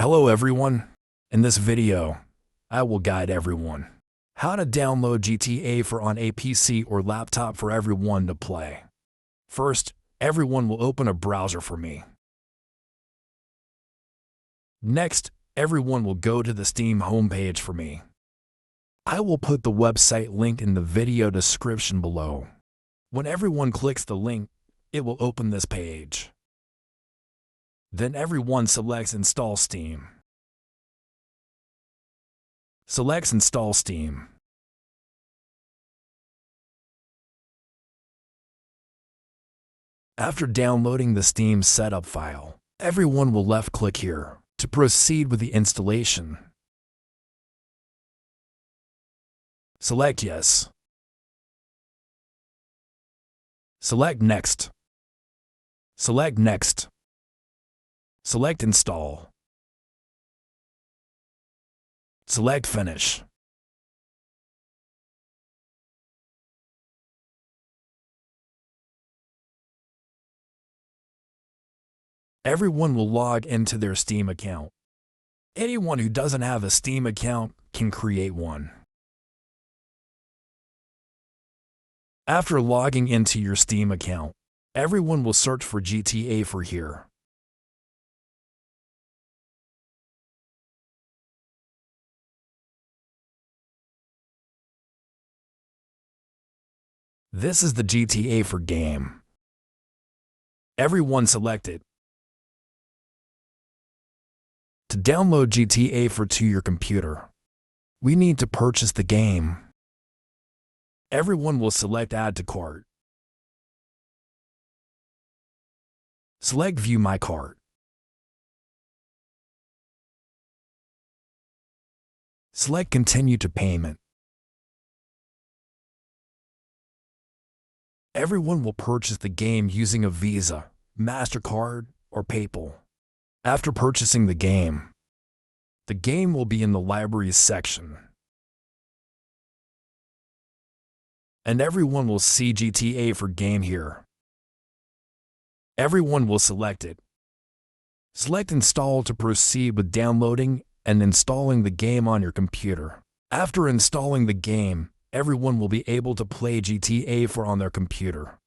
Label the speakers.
Speaker 1: Hello everyone. In this video, I will guide everyone how to download GTA 4 on a PC or laptop for everyone to play. First, everyone will open a browser for me. Next, everyone will go to the Steam homepage for me. I will put the website link in the video description below. When everyone clicks the link, it will open this page. Then everyone selects Install Steam. Select Install Steam. After downloading the Steam setup file, everyone will left-click here to proceed with the installation. Select Yes. Select Next. Select Next. Select Install. Select Finish. Everyone will log into their Steam account. Anyone who doesn't have a Steam account can create one. After logging into your Steam account, everyone will search for GTA 4 here. This is the GTA 4 game. Everyone select it. To download GTA 4 to your computer, we need to purchase the game. Everyone will select Add to Cart. Select View My Cart. Select Continue to Payment. Everyone will purchase the game using a Visa, MasterCard, or PayPal. After purchasing the game will be in the Libraries section. And everyone will see GTA 4 game here. Everyone will select it. Select Install to proceed with downloading and installing the game on your computer. After installing the game, everyone will be able to play GTA 4 on their computer.